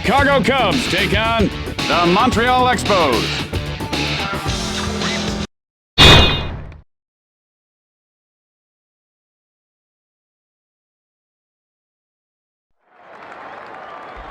Chicago Cubs take on the Montreal Expos.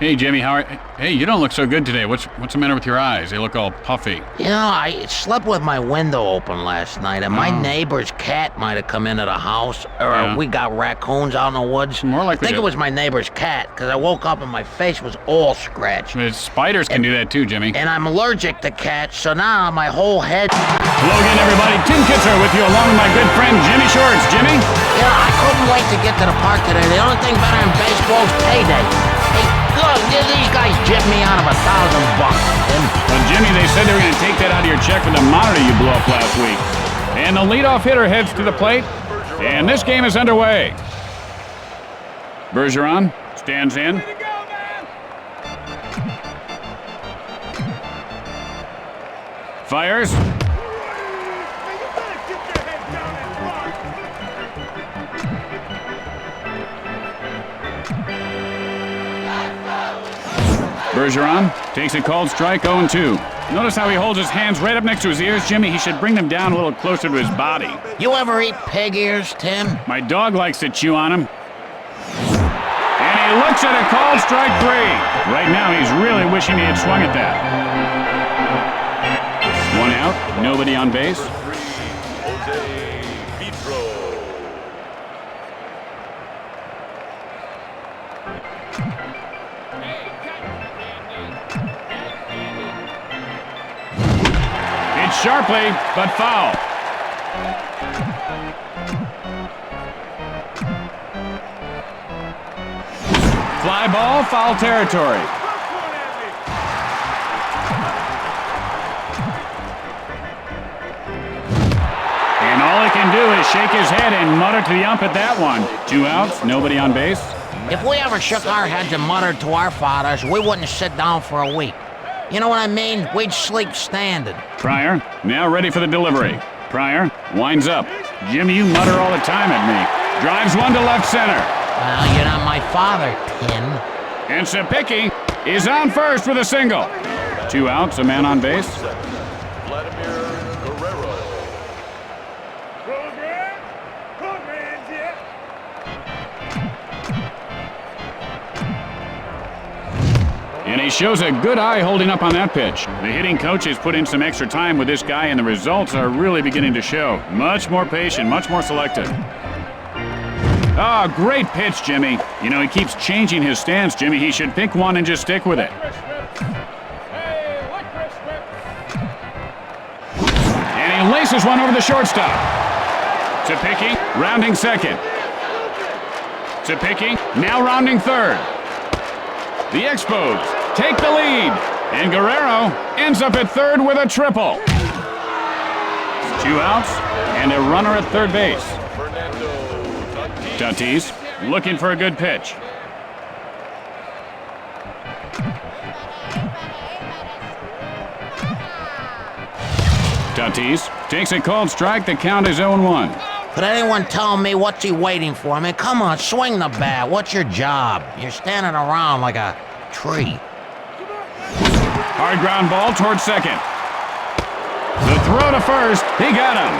Hey, Jimmy, Hey, you don't look so good today. What's the matter with your eyes? They look all puffy. You know, I slept with my window open last night, and my neighbor's cat might have come into the house, or we got raccoons out in the woods. More likely I think it was my neighbor's cat, because I woke up and my face was all scratched. Spiders can do that too, Jimmy. And I'm allergic to cats, so now my whole head... Hello again, everybody. Tim Kitzer with you, along with my good friend Jimmy Shorts. Jimmy? You know, I couldn't wait to get to the park today. The only thing better than baseball is payday. Hey, look, these guys jipped me out of $1,000, Tim. Well, Jimmy, they said they were going to take that out of your check for the monitor you blew up last week. And the leadoff hitter heads to the plate, and this game is underway. Bergeron stands in. Fires. Bergeron takes a called strike, 0-2. Notice how he holds his hands right up next to his ears, Jimmy. He should bring them down a little closer to his body. You ever eat pig ears, Tim? My dog likes to chew on them. And he looks at a called strike 3. Right now, he's really wishing he had swung at that. 1 out, nobody on base. Sharply, but foul. Fly ball, foul territory. And all he can do is shake his head and mutter to the ump at that one. 2 outs, nobody on base. If we ever shook our heads and muttered to our fathers, we wouldn't sit down for a week. You know what I mean? We'd sleep standing. Pryor, now ready for the delivery. Pryor winds up. Jimmy, you mutter all the time at me. Drives one to left center. Well, you're not my father, Tim. And Sapicki is on first with a single. 2 outs, a man on base. And he shows a good eye holding up on that pitch. The hitting coach has put in some extra time with this guy, and the results are really beginning to show. Much more patient, much more selective. Oh, great pitch, Jimmy. You know, he keeps changing his stance, Jimmy. He should pick one and just stick with it. And he laces one over the shortstop. Sapicki rounding second. Sapicki now rounding third. The Expos take the lead, and Guerrero ends up at third with a triple. 2 outs and a runner at third base. Tatis looking for a good pitch. Tatis takes a called strike. The count is 0-1. Could anyone tell me what's he waiting for? I mean, come on, swing the bat. What's your job? You're standing around like a tree. Hard ground ball towards second. The throw to first. He got him.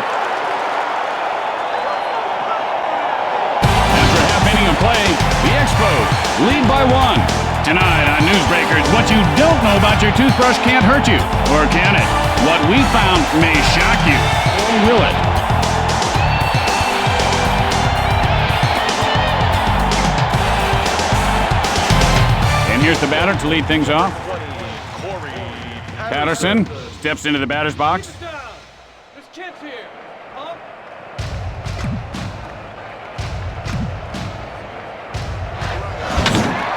After half inning of play, the Expos lead by 1. Tonight on Newsbreakers, what you don't know about your toothbrush can't hurt you. Or can it? What we found may shock you. Or will it? And here's the batter to lead things off. Patterson steps into the batter's box.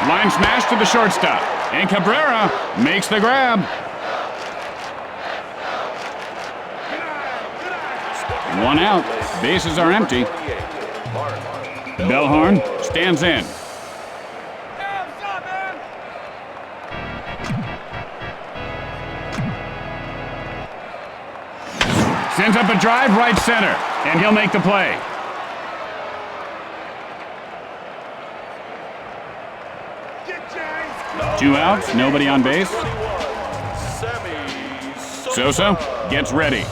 Line smash to the shortstop. And Cabrera makes the grab. 1 out. Bases are empty. Bellhorn stands in. Sends up a drive right center, and he'll make the play. 2 outs, nobody on base. Sosa gets ready.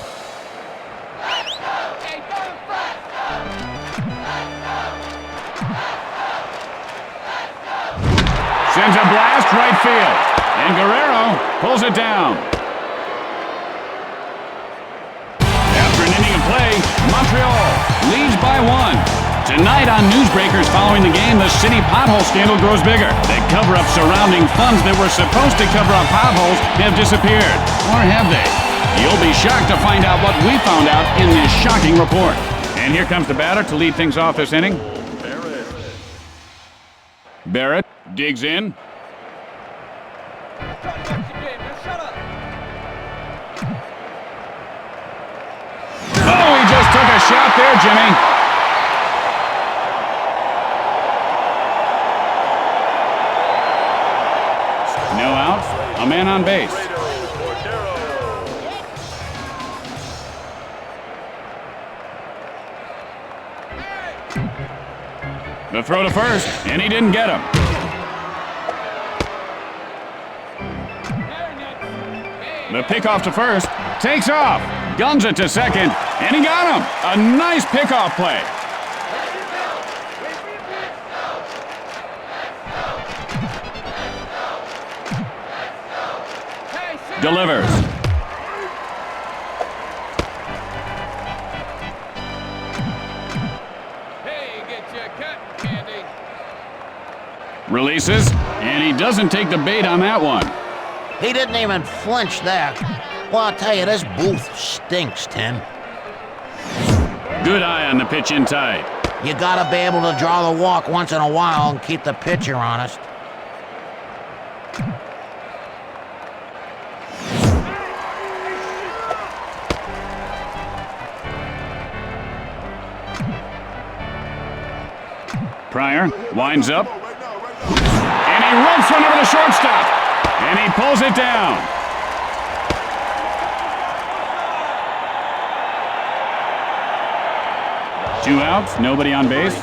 Sends a blast right field. And Guerrero pulls it down. After an inning of play, Montreal leads by 1. Tonight on Newsbreakers following the game, the city pothole scandal grows bigger. The cover-up surrounding funds that were supposed to cover up potholes have disappeared. Or have they? You'll be shocked to find out what we found out in this shocking report. And here comes the batter to lead things off this inning. Barrett digs in. Oh, he just took a shot there, Jimmy. No outs, a man on base. The throw to first, and he didn't get him. The pickoff to first, takes off, guns it to second, and he got him. A nice pickoff play. Delivers. Hey, get your cut, Candy. Releases, and he doesn't take the bait on that one. He didn't even flinch there. Well, I'll tell you, this booth stinks, Tim. Good eye on the pitch inside. You gotta be able to draw the walk once in a while and keep the pitcher honest. Pryor winds up, and he ropes one over the shortstop, and he pulls it down. Two outs, nobody on base.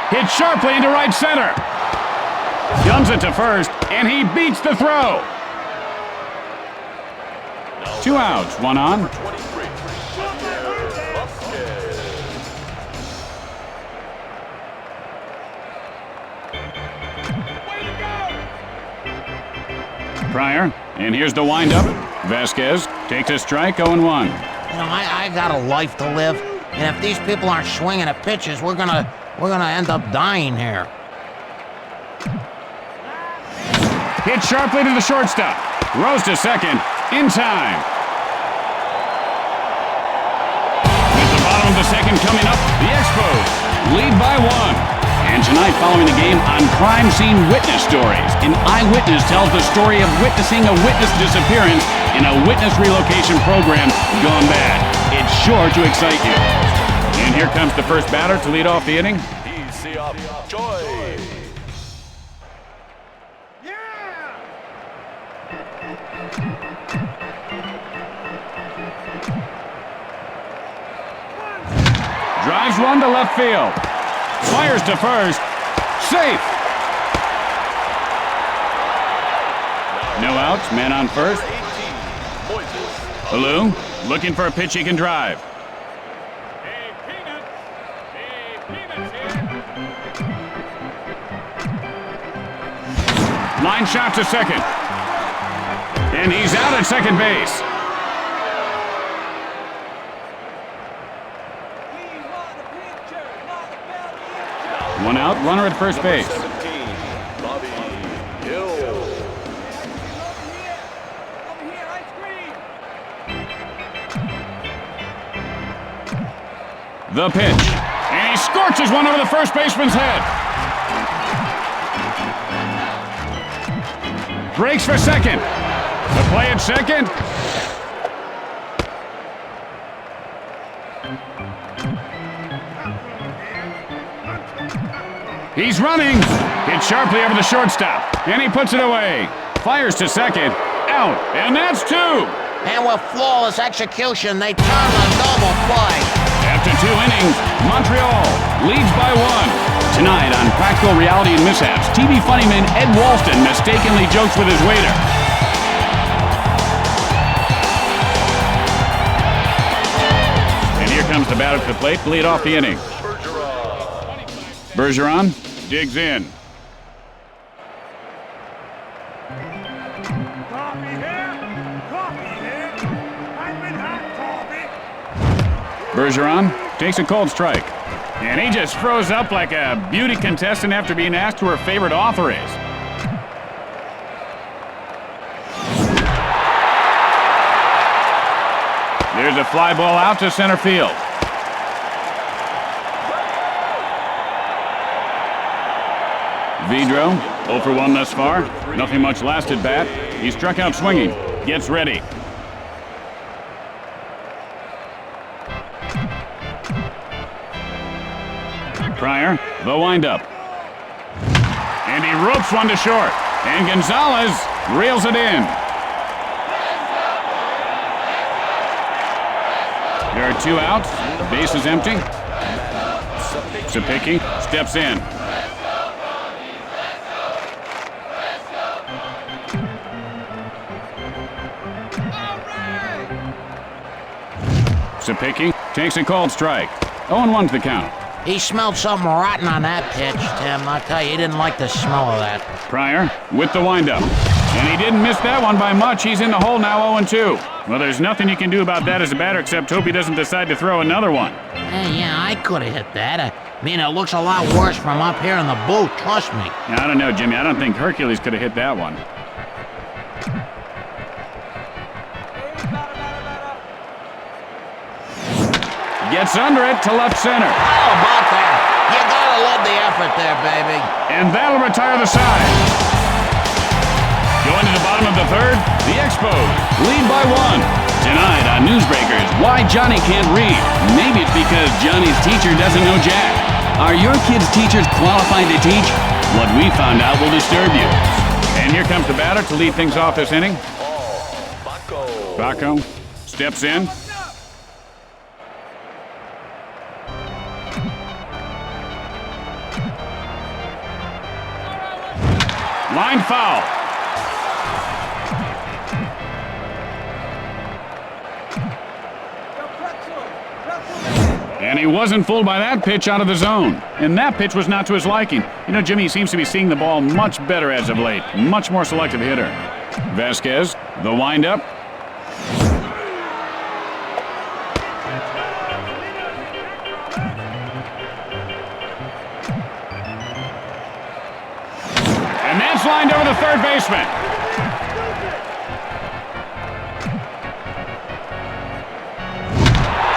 Hit sharply into right center. Guns it to first, and he beats the throw. 2 outs, 1 on. Pryor, and here's the windup. Vasquez takes a strike, 0-1. You know, I got a life to live, and if these people aren't swinging at pitches, we're gonna end up dying here. Hit sharply to the shortstop. Rose to second, in time. With the bottom of the second coming up, the Expos lead by 1. And tonight, following the game on Crime Scene Witness Stories, an eyewitness tells the story of witnessing a witness disappearance in a witness relocation program gone bad. It's sure to excite you. And here comes the first batter to lead off the inning. Drives one to left field. Fires to first. Safe. No outs, man on first. Baloo looking for a pitch he can drive. Hey, Peanuts here. Line shot to second. And he's out at second base. One out, runner at first base. The pitch. And he scorches one over the first baseman's head. Breaks for second. The play at second. He's running. Hit sharply over the shortstop. And he puts it away. Fires to second. out, and that's 2. And with flawless execution, they turn the double play. After 2 innings, Montreal leads by 1. Tonight on Practical Reality and Mishaps, TV funnyman Ed Walston mistakenly jokes with his waiter. And here comes the batter to the plate to lead off the inning. Bergeron digs in. Bergeron takes a cold strike. And he just froze up like a beauty contestant after being asked who her favorite author is. There's a fly ball out to center field. Vidro, 0 for 1 thus far. Nothing much last at bat. He struck out swinging. Gets ready. Pryor, the windup. And he ropes one to short. And Gonzalez reels it in. There are 2 outs. The base is empty. Sapicki steps in. Sapicki takes a cold strike. 0-1 to the count. He smelled something rotten on that pitch, Tim. I'll tell you, he didn't like the smell of that. Pryor with the windup. And he didn't miss that one by much. He's in the hole now, 0-2. Well, there's nothing you can do about that as a batter except hope he doesn't decide to throw another one. Yeah, I could have hit that. I mean, it looks a lot worse from up here in the booth, trust me. Now, I don't know, Jimmy. I don't think Hercules could have hit that one. Gets under it to left center. How about that? You gotta love the effort there, baby. And that'll retire the side. Going to the bottom of the 3rd, the Expos lead by 1. Tonight on Newsbreakers, why Johnny can't read. Maybe it's because Johnny's teacher doesn't know Jack. Are your kids' teachers qualified to teach? What we found out will disturb you. And here comes the batter to lead things off this inning. Baco steps in. Line foul. And he wasn't fooled by that pitch out of the zone. And that pitch was not to his liking. You know, Jimmy seems to be seeing the ball much better as of late. Much more selective hitter. Vasquez, the windup. And that's lined over the third baseman.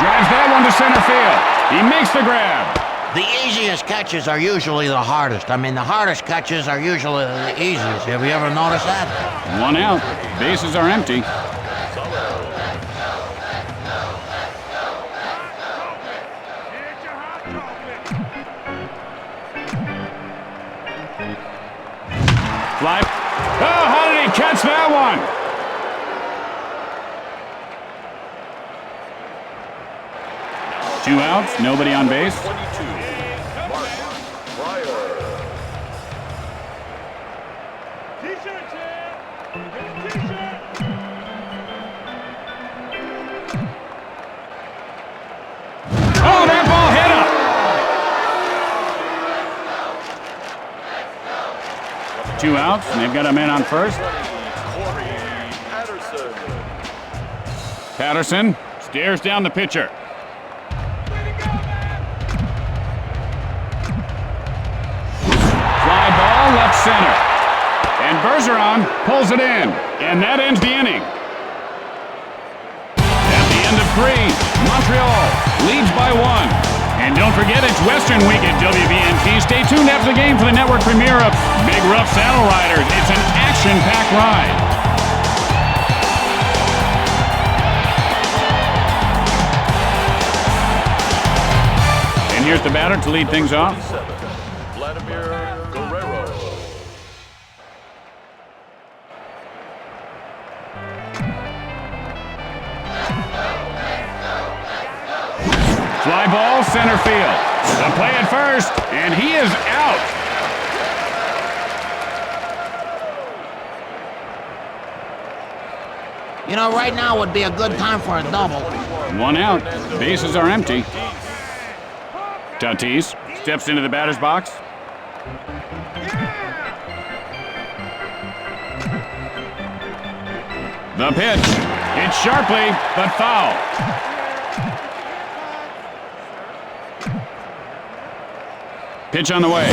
Drives that one to center field. He makes the grab. The easiest catches are usually the hardest. I mean, the hardest catches are usually the easiest. Have you ever noticed that? 1 out. Bases are empty. Fly. Oh, how did he catch that one? Two outs, nobody on base. Oh, that ball hit him! 2 outs, and they've got a man on first. Patterson stares down the pitcher. Fly ball left center. And Bergeron pulls it in. And that ends the inning. At the end of 3, Montreal leads by 1. And don't forget, it's Western Week at WVNT. Stay tuned after the game for the network premiere of Big Rough Saddle Riders. It's an action-packed ride. And here's the batter to lead things off. Fly ball, center field. The play at first, and he is out. You know, right now would be a good time for a double. 1 out. Bases are empty. Tatis steps into the batter's box. The pitch. Hit sharply, but foul. Pitch on the way.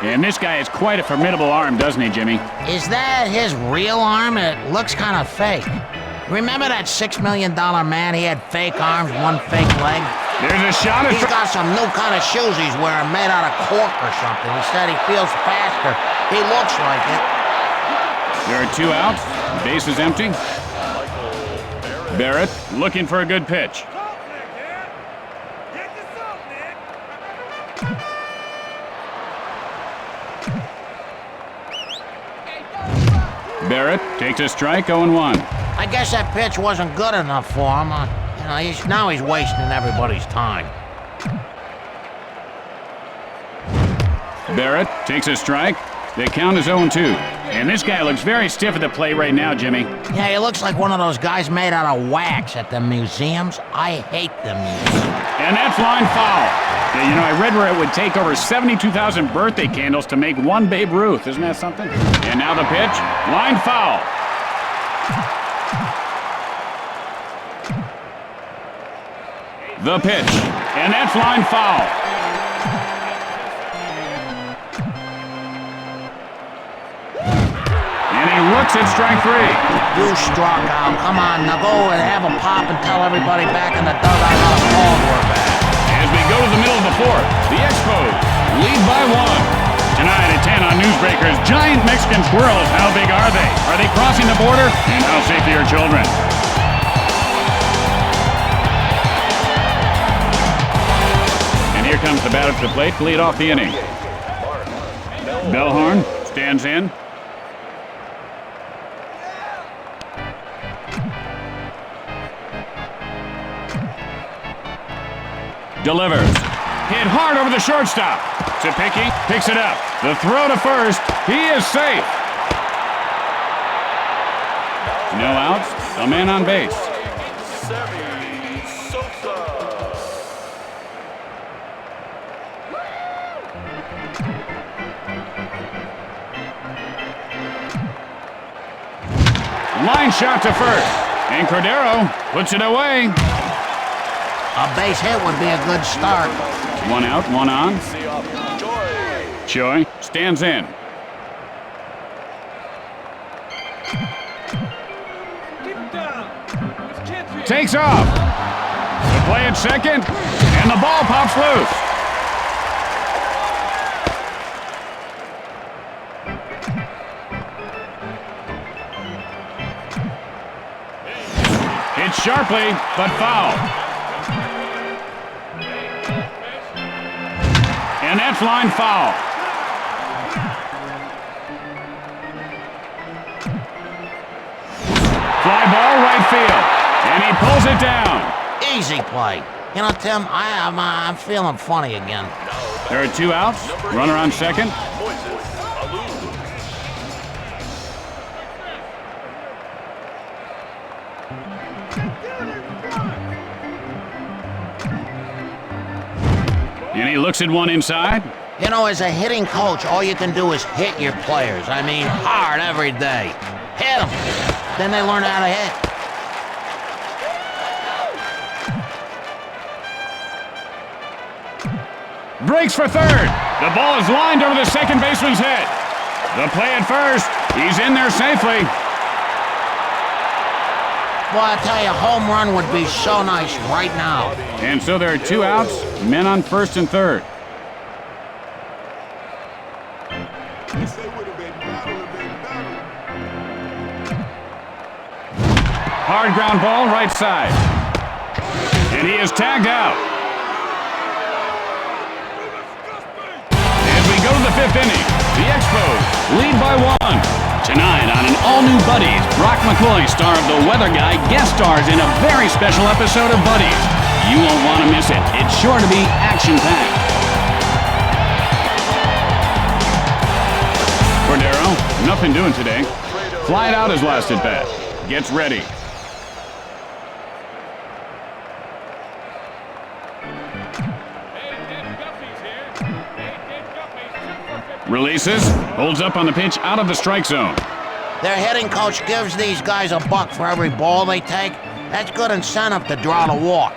And this guy has quite a formidable arm, doesn't he, Jimmy? Is that his real arm? It looks kind of fake. Remember that $6 million man? He had fake arms, one fake leg. There's a shot at... He's got some new kind of shoes he's wearing made out of cork or something. He said he feels faster. He looks like it. There are 2 outs. Base is empty. Barrett looking for a good pitch. Barrett takes a strike, 0-1. I guess that pitch wasn't good enough for him. You know, now he's wasting everybody's time. Barrett takes a strike. The count is 0-2. And this guy looks very stiff at the plate right now, Jimmy. Yeah, he looks like one of those guys made out of wax at the museums. I hate the museums. And that's line foul. Yeah, you know, I read where it would take over 72,000 birthday candles to make one Babe Ruth. Isn't that something? And now the pitch. Line foul. The pitch. And that's line foul. And he looks at strike 3. You struck out. Come on, now go and have a pop and tell everybody back in the dugout how cold we're back. As we go to the middle of the 4th, the Expos lead by 1. Tonight at 10 on Newsbreakers, giant Mexican squirrels. How big are they? Are they crossing the border? And how safe are your children? And here comes the batter to the plate to lead off the inning. Bellhorn stands in. Delivers. Hit hard over the shortstop. Zapicki picks it up. The throw to first. He is safe. No outs. A man on base. Line shot to first. And Cordero puts it away. A base hit would be a good start. 1 out, 1 on. Choi stands in. Takes off. The play at second, and the ball pops loose. Hit sharply, but foul. And that's line foul. Fly ball right field. And he pulls it down. Easy play. You know, Tim, I'm feeling funny again. There are 2 outs. Runner on second. And he looks at one inside. You know, as a hitting coach, all you can do is hit your players. I mean, hard every day. Hit them. Then they learn how to hit. Breaks for third. The ball is lined over the second baseman's head. The play at first. He's in there safely. Boy, I tell you, a home run would be so nice right now. And so there are 2 outs, men on first and third. Hard ground ball, right side. And he is tagged out. As we go to the 5th inning, the Expos lead by 1. Tonight on an all-new Buddies, Brock McCoy, star of The Weather Guy, guest stars in a very special episode of Buddies. You won't want to miss it. It's sure to be action-packed. Cordero, nothing doing today. Fly it out his last at bat. Gets ready. Releases, holds up on the pitch out of the strike zone. Their hitting coach gives these guys $1 for every ball they take. That's good incentive to draw the walk.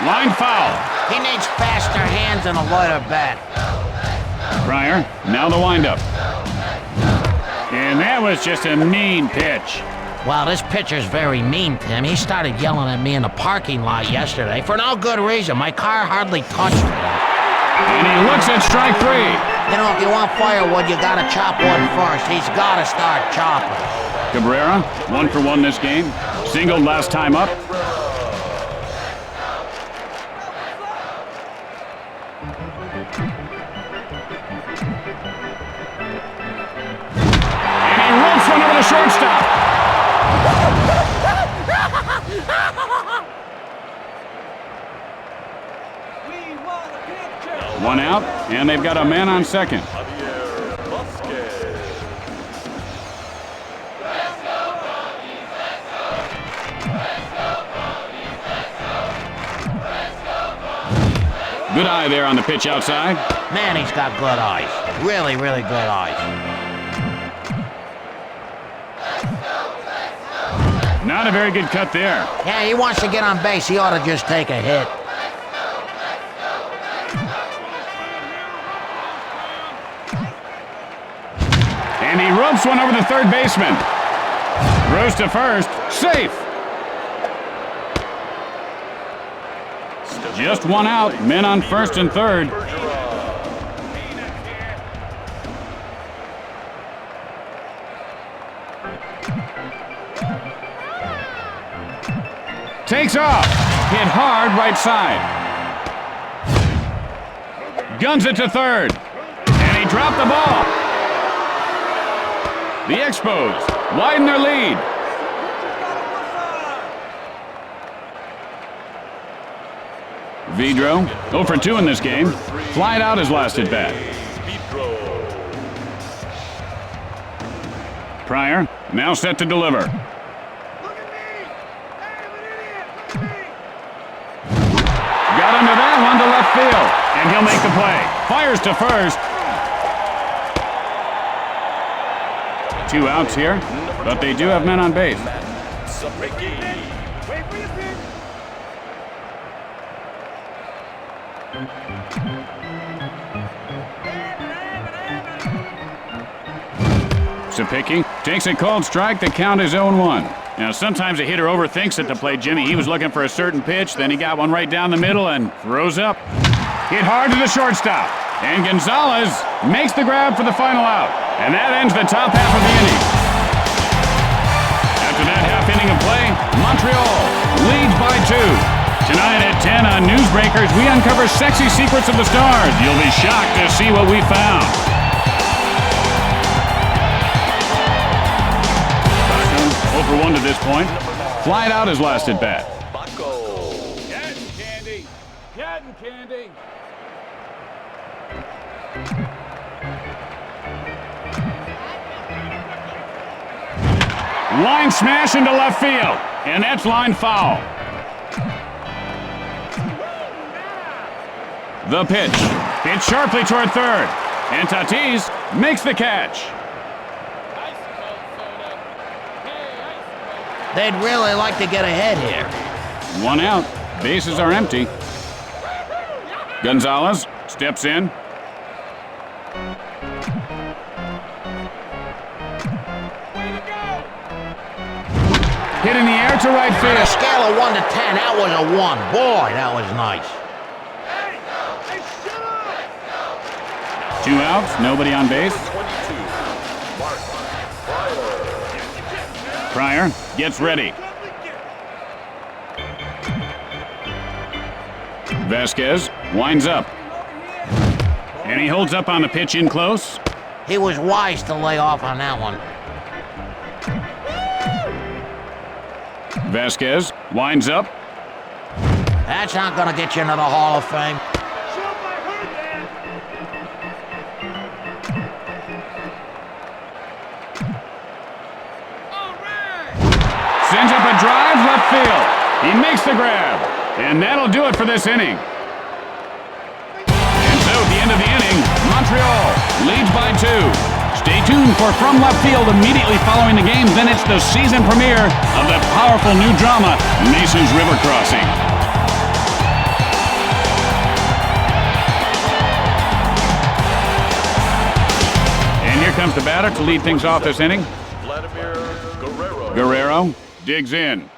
Line foul. He needs faster hands and a lighter bat. Pryor, now the windup. And that was just a mean pitch. Well, this pitcher's very mean, Tim. He started yelling at me in the parking lot yesterday for no good reason. My car hardly touched him. And he looks at strike 3. You know, if you want firewood, you gotta chop wood first. He's gotta start chopping. Cabrera, 1 for 1 this game. Singled last time up. And he rolls one over the shortstop. One out, and they've got a man on second. Good eye there on the pitch outside. Man, he's got good eyes. Really, really good eyes. Not a very good cut there. Yeah, he wants to get on base. He ought to just take a hit. And he ropes one over the third baseman. Throws to first. Safe. Just one out. Men on first and third. Takes off. Hit hard right side. Guns it to third. And he dropped the ball. The Expos widen their lead. Vidro, 0 for 2 in this game. Fly it out his last at bat. Pryor, now set to deliver. Got under that one to left field, and he'll make the play. Fires to first. 2 outs here, but they do have men on base. Sapicki takes a called strike. The count is 0-1. Now, sometimes a hitter overthinks it to play Jimmy. He was looking for a certain pitch, then he got one right down the middle and throws up. Hit hard to the shortstop. And Gonzalez makes the grab for the final out. And that ends the top half of the inning. After that half inning of play, Montreal leads by 2. Tonight at 10 on Newsbreakers, we uncover sexy secrets of the stars. You'll be shocked to see what we found. 0 for 1 to this point. Fly it out his last at bat. Cotton candy. Cotton candy. Line smash into left field. And that's line foul. The pitch. Hit sharply toward third. And Tatis makes the catch. They'd really like to get ahead here. 1 out. Bases are empty. Gonzalez steps in. Hit in the air to right On a field. scale of 1 to 10, that was a 1. Boy, that was nice. 2 outs, nobody on base. Pryor gets ready. Vasquez winds up. And he holds up on the pitch in close. He was wise to lay off on that one. Vasquez winds up. That's not gonna get you into the Hall of Fame. Sends up a drive left field. He makes the grab. And that'll do it for this inning. And so at the end of the inning, Montreal leads by 2. Stay tuned for From Left Field immediately following the game. Then it's the season premiere of the powerful new drama, Mason's River Crossing. And here comes the batter to lead things off this inning. Guerrero digs in.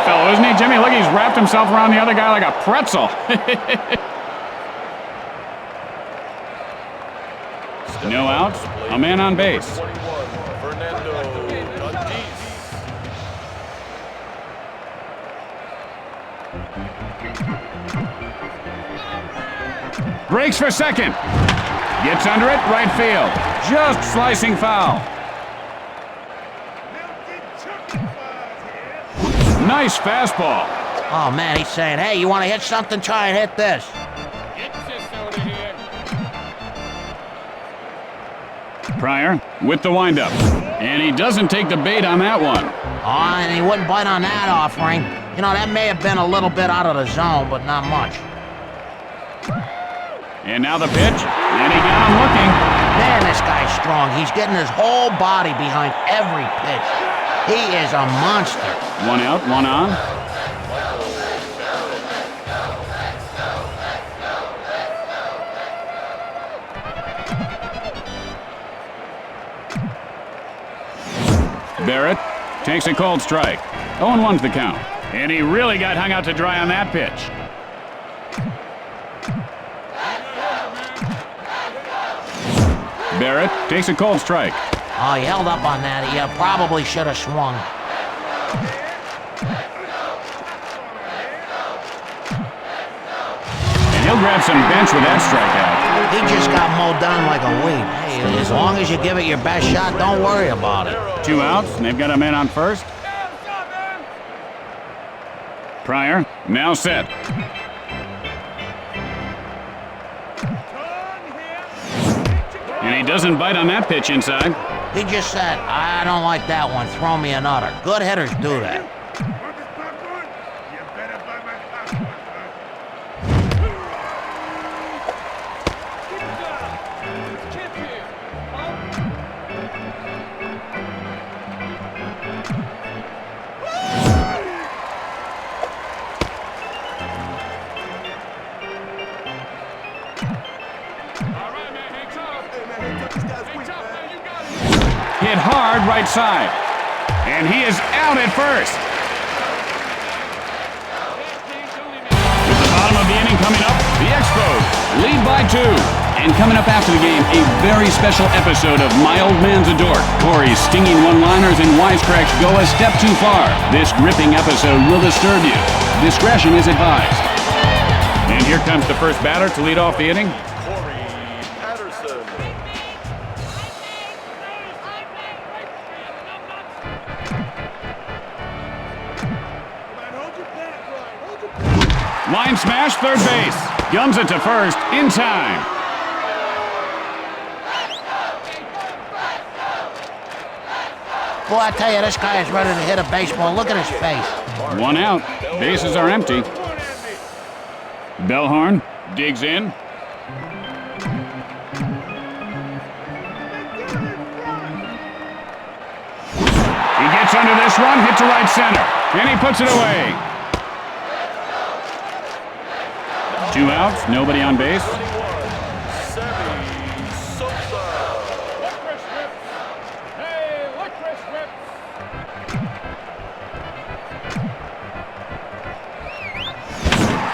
Fellow, isn't he, Jimmy? Look, he's wrapped himself around the other guy like a pretzel. No outs, a man on base. Breaks for second. Gets under it, right field. Just slicing foul. Nice fastball. Oh, man, he's saying, hey, you want to hit something? Try and hit this. Pryor with the windup. And he doesn't take the bait on that one. Oh, and he wouldn't bite on that offering. You know, that may have been a little bit out of the zone, but not much. And now the pitch. And he got him looking. Man, this guy's strong. He's getting his whole body behind every pitch. He is a monster. 1 out, 1 on. Barrett takes a cold strike. 0-1's the count. And he really got hung out to dry on that pitch. Barrett takes a cold strike. Oh, he held up on that. He probably should have swung. And he'll grab some bench with that strikeout. He just got mowed down like a weed. Hey, as long as you give it your best shot, don't worry about it. 2 outs, and they've got a man on first. Pryor, now set. And he doesn't bite on that pitch inside. He just said, I don't like that one. Throw me another. Good hitters do that. Hit hard right side. And he is out at first. With the bottom of the inning coming up, the Expos lead by 2. And coming up after the game, a very special episode of My Old Man's a Dork. Corey's stinging one-liners and wisecracks go a step too far. This gripping episode will disturb you. Discretion is advised. And here comes the first batter to lead off the inning. Line smash, third base. Guns it to first, in time. Boy, I tell you, this guy is ready to hit a baseball. Look at his face. 1 out. Bases are empty. Bellhorn digs in. He gets under this one, hit to right center. And he puts it away. 2 outs, nobody on base.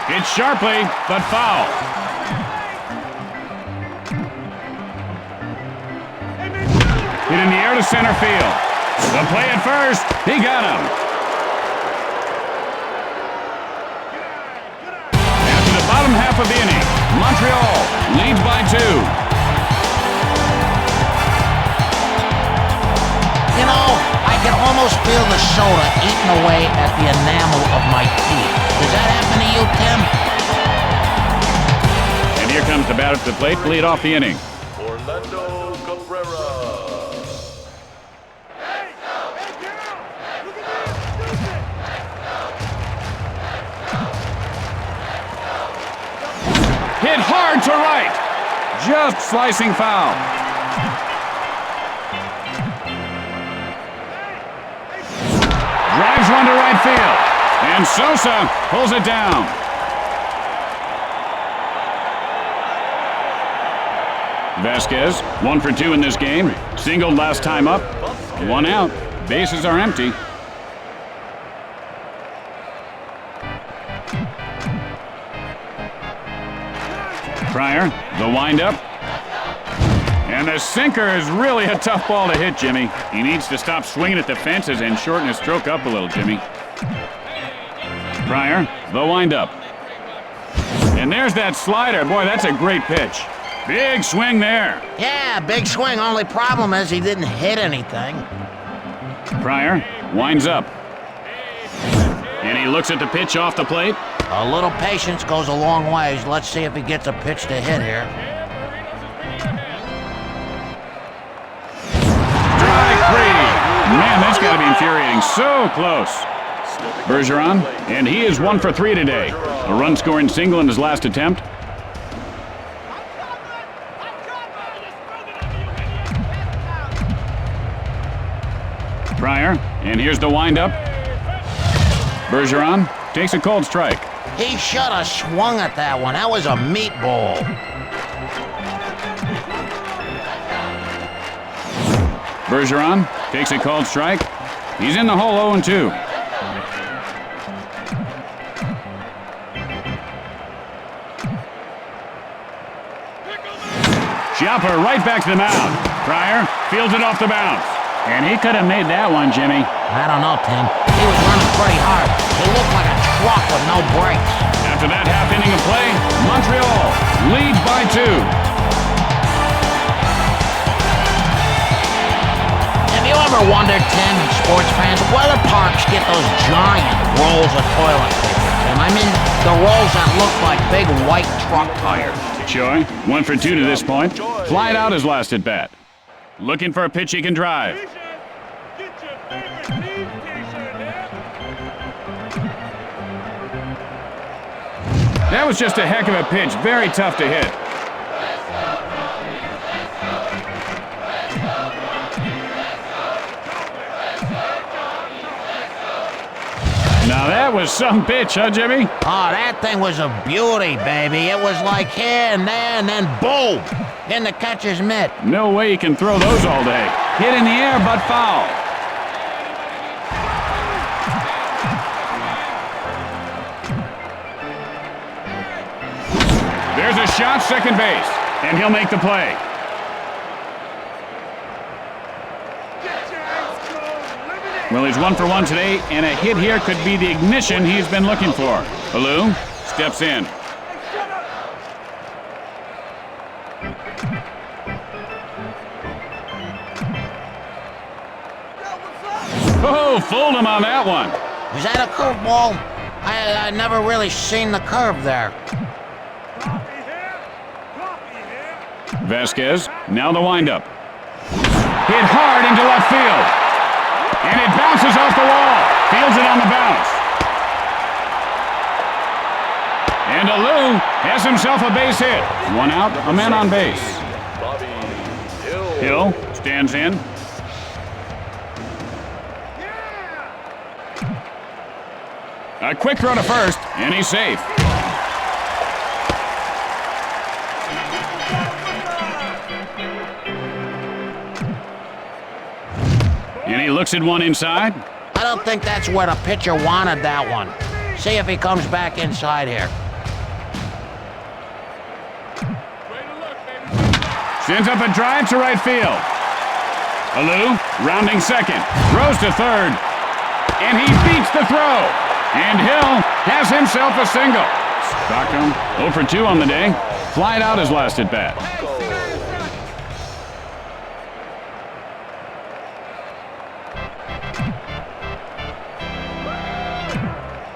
It hit sharply, but foul. Hit in the air to center field. The play at first. He got him. After the bottom half of the inning, Montreal leads by 2. You know, I can almost feel the soda eating away at the enamel of my teeth. Does that happen to you, Tim? And here comes the batter to the plate to lead off the inning. Orlando Cabrera. Hit hard to right. Just slicing foul. Drives one to right field. And Sosa pulls it down. Vasquez, 1 for 2 in this game. Singled last time up. 1 out. Bases are empty. Pryor, the windup. And the sinker is really a tough ball to hit, Jimmy. He needs to stop swinging at the fences and shorten his stroke up a little, Jimmy. Pryor, the windup. And there's that slider. Boy, that's a great pitch. Big swing there. Yeah, big swing. Only problem is he didn't hit anything. Pryor winds up. And he looks at the pitch off the plate. A little patience goes a long ways. Let's see if he gets a pitch to hit here. Strike 3. Man, that's got to be infuriating. So close. Bergeron, and he is 1 for 3 today. A run-scoring single in his last attempt. Pryor, and here's the windup. Bergeron takes a cold strike. He should have swung at that one. That was a meatball. Bergeron takes a cold strike. He's in the hole 0-2. Chopper right back to the mound. Pryor fields it off the bounce. And he could have made that one, Jimmy. I don't know, Tim. He was running pretty hard. He looked like a truck with no brakes. After that half inning of play, Montreal leads by 2. Have you ever wondered, Tim, sports fans, where the parks get those giant rolls of toilet paper, Tim? I mean, the rolls that look like big white truck tires. Choi, 1 for 2 to this point. Flied out his last at bat. Looking for a pitch he can drive. That was just a heck of a pitch. Very tough to hit. Now that was some pitch, huh, Jimmy? Oh, that thing was a beauty, baby. It was like here and there, and then boom, in the catcher's mitt. No way you can throw those all day. Hit in the air, but foul. There's a shot, second base, and he'll make the play. Well, he's 1 for 1 today, and a hit here could be the ignition he's been looking for. Alou steps in. Oh, fooled him on that one. Was that a curveball? I never really seen the curve there. Vasquez, now the windup. Hit hard into left field. And it bounces off the wall. Fields it on the bounce. And Alou has himself a base hit. 1 out, a man on base. Hill stands in. A quick throw to first, and he's safe. And he looks at one inside. I don't think that's where the pitcher wanted that one. See if he comes back inside here. Sends up a drive to right field. Alou, rounding second, throws to third, and he beats the throw. And Hill has himself a single. Stockton 0 for 2 on the day. Flied out his last at bat.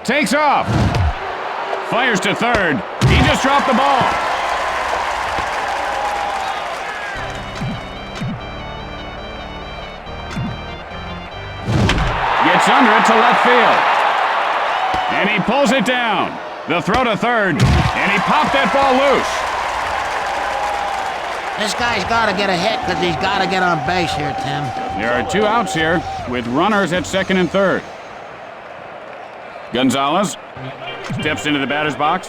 Takes off. Fires to third. He just dropped the ball. Gets under it to left field. And he pulls it down. The throw to third. And he popped that ball loose. This guy's got to get a hit because he's got to get on base here, Tim. There are 2 outs here with runners at second and third. Gonzalez steps into the batter's box.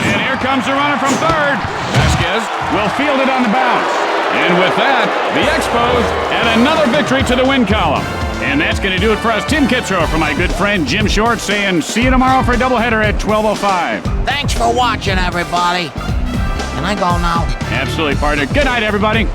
And here comes the runner from third. Vasquez will field it on the bounce. And with that, the Expos add another victory to the win column. And that's going to do it for us. Tim Kitzrow for my good friend Jim Short saying see you tomorrow for a doubleheader at 12:05. Thanks for watching, everybody. Can I go now? Absolutely, partner. Good night, everybody.